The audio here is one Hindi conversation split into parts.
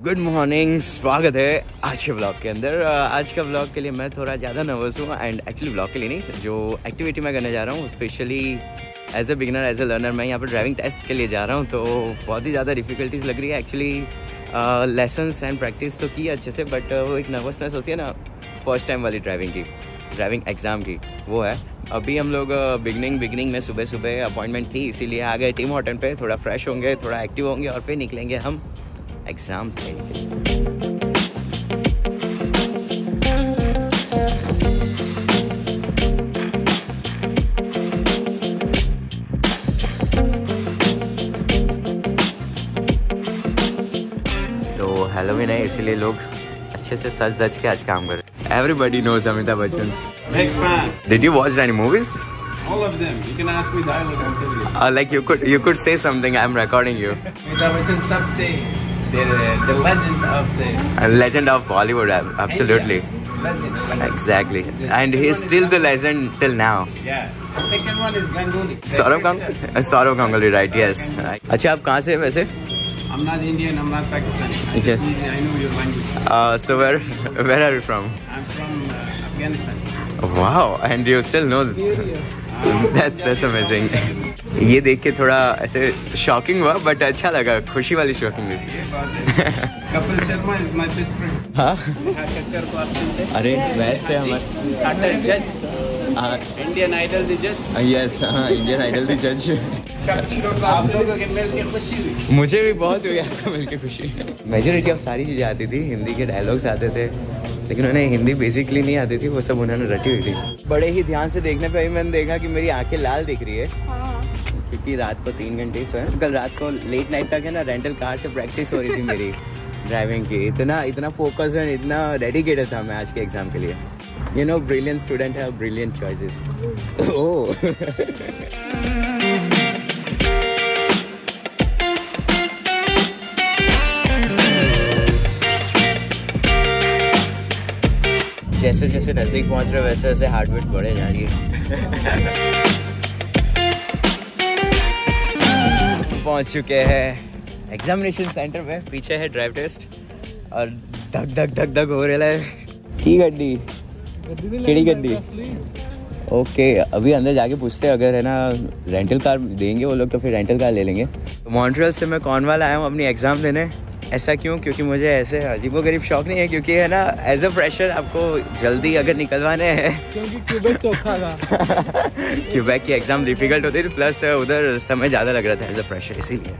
गुड मॉर्निंग, स्वागत है आज के ब्लॉग के अंदर। आज का ब्लॉग के लिए मैं थोड़ा ज़्यादा नर्वस हूँ एंड एक्चुअली ब्लॉग के लिए नहीं, जो एक्टिविटी मैं करने जा रहा हूँ specially as a beginner as a learner मैं यहाँ पर ड्राइविंग टेस्ट के लिए जा रहा हूँ। तो बहुत ही ज़्यादा डिफ़िकल्टीज लग रही है एक्चुअली। लेसन्स एंड प्रैक्टिस तो की अच्छे से, बट वो एक नर्वसनेस होती है ना फर्स्ट टाइम वाली ड्राइविंग एग्ज़ाम की, वो है। अभी हम लोग बिगनिंग में सुबह अपॉइंटमेंट थी, इसीलिए आ गए टीम हॉटन पे। थोड़ा फ्रेश होंगे, थोड़ा एक्टिव होंगे और फिर निकलेंगे हम एग्ज़ाम्स देने के लिए। तो हेलोवीन है, इसीलिए लोग अच्छे से सज धज के आज काम कर रहे हैं। Everybody knows Amitabh Bachchan. Big fan. Did you watch any movies? All of them. You can ask me dialogue, I'll tell you. Like you could say something. I'm recording you. Amitabh Bachchan, सबसे the legend of the A legend of Bollywood, absolutely. legend. Exactly. And he's still the legend till now. Yeah. The second one is Ganguly. Saurav Ganguly, right? Yes. अच्छा, आप कहाँ से हैं वैसे? I'm not Indian. I'm not Pakistani. Yes. I know your language. So where are you from? I'm from Afghanistan. Wow, and you still know this. That's amazing. ये देख के थोड़ा ऐसे शॉकिंग हुआ, बट अच्छा लगा, खुशी वाली शॉकिंग हुई। ये बात है। Kapil Sharma is my best friend. हाँ? कक्कर को आप सुनते हैं? अरे वैसे हमारे Saturday judge. Indian Idol the judge. Yes, हाँ, इंडियन आइडल दी जज। आप लोगों के मिल के खुशी हुई। मुझे भी बहुत हुई आपको मिलके खुशी। मेजोरिटी ऑफ सारी चीज़ें आती थी, हिंदी के डायलॉग्स आते थे, लेकिन उन्हें हिंदी बेसिकली नहीं आती थी, वो सब उन्होंने रटी हुई थी। बड़े ही ध्यान से देखने पे ही मैंने देखा कि मेरी आंखें लाल दिख रही है, क्योंकि रात को 3 घंटे सोए। कल रात को लेट नाइट तक है ना रेंटल कार से प्रैक्टिस हो रही थी मेरी ड्राइविंग की। इतना फोकस एंड इतना डेडिकेटेड था मैं आज के एग्ज़ाम के लिए। You know, brilliant student have brilliant choices. Oh जैसे जैसे नज़दीक पहुंच रहे वैसे वैसे हार्ट बीट बढ़े जा रही है। पहुंच चुके हैं एग्जामिनेशन सेंटर में। पीछे है ड्राइव टेस्ट और धक धक धक धक हो रहा है। की गड्डी केड़ी गड्डी? ओके, अभी अंदर जाके पूछते हैं, अगर है ना रेंटल कार देंगे वो लोग तो फिर रेंटल कार ले लेंगे। मॉन्ट्रियल से मैं कॉर्नवाल आया हूँ अपनी एग्ज़ाम देने। ऐसा क्यों? क्योंकि मुझे ऐसे अजीबोगरीब शौक नहीं है, क्योंकि है ना एज अ फ्रेशर आपको जल्दी अगर निकलवाने हैं, क्योंकि क्यूबेक चौथा था। क्यूबेक की एग्ज़ाम डिफ़िकल्ट होती थी, प्लस उधर समय ज़्यादा लग रहा था एज अ फ्रेशर, इसीलिए।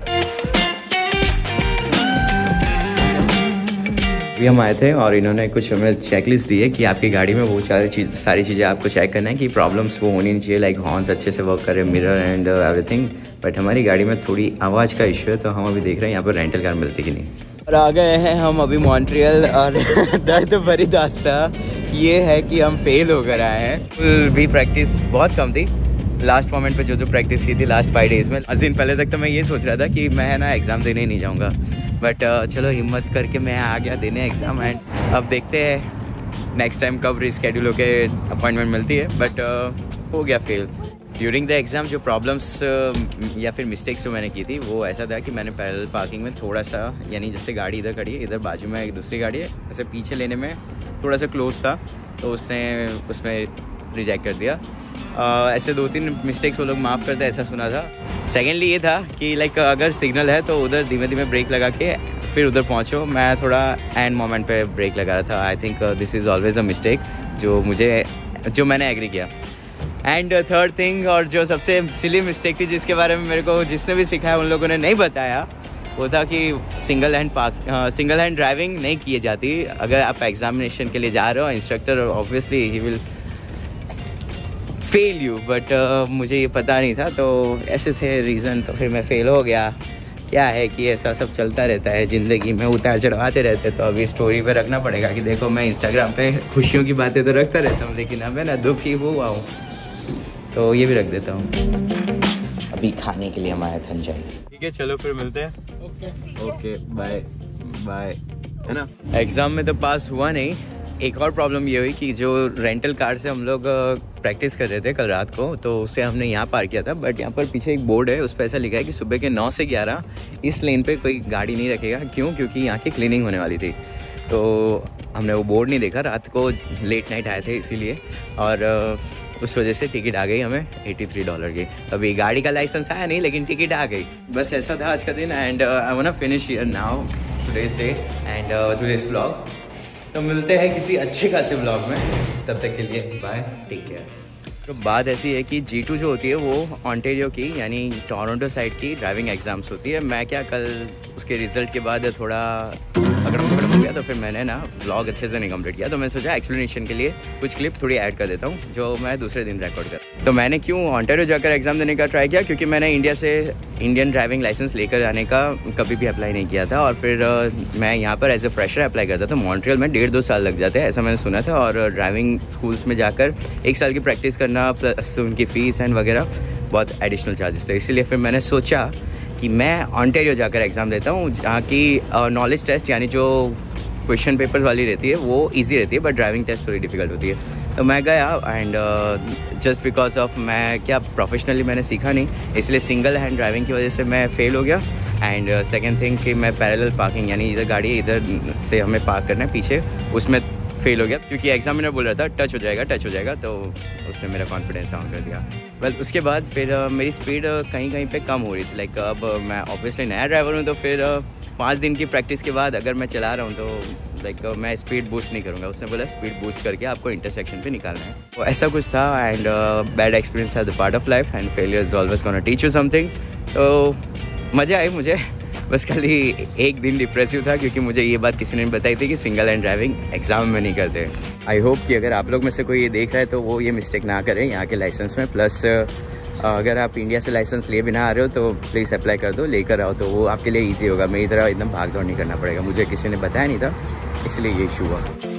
अभी हम आए थे और इन्होंने कुछ हमें चेकलिस्ट दी है कि आपकी गाड़ी में वो सारी चीज़ें आपको चेक करना है कि प्रॉब्लम्स वो होनी नहीं चाहिए, लाइक हॉर्न्स अच्छे से वर्क करे, मिरर एंड एवरीथिंग। बट हमारी गाड़ी में थोड़ी आवाज़ का इशू है, तो हम अभी देख रहे हैं यहाँ पर रेंटल कार मिलती कि नहीं। और आ गए हैं हम अभी मॉन्ट्रियल, और दर्द भरी दास्तां ये है कि हम फेल होकर आए हैं। भी प्रैक्टिस बहुत कम थी, लास्ट मोमेंट पे जो प्रैक्टिस की थी लास्ट 5 डेज़ में। 10 दिन पहले तक तो मैं ये सोच रहा था कि मैं ना एग्ज़ाम देने ही नहीं जाऊँगा, बट चलो हिम्मत करके मैं आ गया देने एग्ज़ाम। एंड अब देखते हैं नेक्स्ट टाइम कब रिस्केड्यूल होके अपॉइंटमेंट मिलती है, बट हो गया फेल। ड्यूरिंग द एग्ज़ाम जो प्रॉब्लम्स या फिर मिस्टेक्स जो मैंने की थी, वो ऐसा था कि मैंने पैरेलल पार्किंग में थोड़ा सा, यानी जैसे गाड़ी इधर खड़ी है, इधर बाजू में एक दूसरी गाड़ी है, ऐसे पीछे लेने में थोड़ा सा क्लोज था, तो उसमें रिजेक्ट कर दिया। ऐसे 2-3 मिस्टेक्स वो लोग माफ़ करते, ऐसा सुना था। सेकेंडली ये था कि लाइक अगर सिग्नल है तो उधर धीमे धीमे ब्रेक लगा के फिर उधर पहुंचो। मैं थोड़ा एंड मोमेंट पे ब्रेक लगा रहा था। I think this is always a mistake जो मैंने एग्री किया। एंड थर्ड थिंग, और जो सबसे सिली मिस्टेक थी जिसके बारे में मेरे को जिसने भी सिखाया उन लोगों ने नहीं बताया, वो था कि सिंगल हैंड ड्राइविंग नहीं की जाती। अगर आप एग्जामिनेशन के लिए जा रहे हो, instructor obviously he will fail you, but मुझे ये पता नहीं था, तो ऐसे थे रीज़न, तो फिर मैं फेल हो गया। क्या है कि ऐसा सब चलता रहता है ज़िंदगी में, उतार चढ़वाते रहते। तो अभी स्टोरी पे रखना पड़ेगा कि देखो मैं इंस्टाग्राम पे खुशियों की बातें तो रखता रहता हूँ, लेकिन अब मैं ना दुखी हुआ हूँ, तो ये भी रख देता हूँ। अभी खाने के लिए हम आए थे अंजाई। ठीक है, चलो फिर मिलते हैं। ओके बाय बाय, है ना। एग्ज़ाम में तो पास हुआ नहीं। एक और प्रॉब्लम ये हुई कि जो रेंटल कार से हम लोग प्रैक्टिस कर रहे थे कल रात को, तो उसे हमने यहाँ पार किया था। बट यहाँ पर पीछे एक बोर्ड है, उस पर ऐसा लिखा है कि सुबह के 9 से 11 इस लेन पे कोई गाड़ी नहीं रखेगा। क्यों? क्योंकि यहाँ की क्लीनिंग होने वाली थी। तो हमने वो बोर्ड नहीं देखा, रात को लेट नाइट आए थे इसीलिए, और उस वजह से टिकट आ गई हमें $83 की। अभी गाड़ी का लाइसेंस आया नहीं, लेकिन टिकट आ गई। बस ऐसा था आज का दिन। And I want to finish here now today's day and today's vlog. तो मिलते हैं किसी अच्छे खासे व्लॉग में, तब तक के लिए बाय, टेक केयर। तो बात ऐसी है कि G2 जो होती है वो ओंटारियो की यानी टोरंटो साइड की ड्राइविंग एग्ज़ाम्स होती है। मैं क्या कल उसके रिज़ल्ट के बाद थोड़ा अगड़म हो गया, तो फिर मैंने ना व्लॉग अच्छे से नहीं कंप्लीट किया। तो मैं सोचा एक्सप्लेनेशन के लिए कुछ क्लिप थोड़ी ऐड कर देता हूँ जो मैं दूसरे दिन रिकॉर्ड कर। तो मैंने क्यों ओंटारियो जाकर एग्ज़ाम देने का ट्राई किया? क्योंकि मैंने इंडिया से इंडियन ड्राइविंग लाइसेंस लेकर आने का कभी भी अप्लाई नहीं किया था, और फिर मैं यहाँ पर एज ए फ्रेशर अप्लाई करता था। मॉन्ट्रियल में 1.5-2 साल लग जाते हैं, ऐसा मैंने सुना था। और ड्राइविंग स्कूल्स में जाकर 1 साल की प्रैक्टिस करना प्लस उनकी फ़ीस एंड वगैरह बहुत एडिशनल चार्जेस थे। इसीलिए फिर मैंने सोचा कि मैं ओंटारियो जाकर एग्ज़ाम देता हूँ, जहाँ की नॉलेज टेस्ट यानी जो क्वेश्चन पेपर्स वाली रहती है वो इजी रहती है, बट ड्राइविंग टेस्ट थोड़ी डिफ़िकल्ट होती है। तो मैं गया एंड जस्ट बिकॉज ऑफ मैं क्या प्रोफेशनली मैंने सीखा नहीं, इसलिए सिंगल हैंड ड्राइविंग की वजह से मैं फ़ेल हो गया। एंड सेकेंड थिंग कि मैं पैरेलल पार्किंग यानी इधर गाड़ी इधर से हमें पार्क करना है पीछे, उसमें फेल हो गया। क्योंकि एग्जामिनर बोल रहा था टच हो जाएगा, तो उसने मेरा कॉन्फिडेंस डाउन कर दिया। वेल उसके बाद फिर मेरी स्पीड कहीं कहीं पे कम हो रही थी। लाइक अब मैं ऑब्वियसली नया ड्राइवर हूँ, तो फिर 5 दिन की प्रैक्टिस के बाद अगर मैं चला रहा हूँ तो लाइक मैं स्पीड बूस्ट नहीं करूँगा। उसने बोला स्पीड बूस्ट करके आपको इंटरसेक्शन पे निकालना है। तो ऐसा कुछ था। And bad experience are the part of life and failure is always gonna teach you something. तो मज़ा आई मुझे, बस खाली एक दिन डिप्रेसिव था क्योंकि मुझे ये बात किसी ने बताई थी कि सिंगल हैंड ड्राइविंग एग्ज़ाम में नहीं करते। आई होप कि अगर आप लोग में से कोई ये देख रहा है तो वो ये मिस्टेक ना करें यहाँ के लाइसेंस में। प्लस अगर आप इंडिया से लाइसेंस लिए बिना आ रहे हो तो प्लीज़ अप्लाई कर दो, लेकर आओ, तो वो आपके लिए ईजी होगा। मेरी तरह एकदम भाग दौड़ नहीं करना पड़ेगा। मुझे किसी ने बताया नहीं था, इसलिए ये इशू हुआ।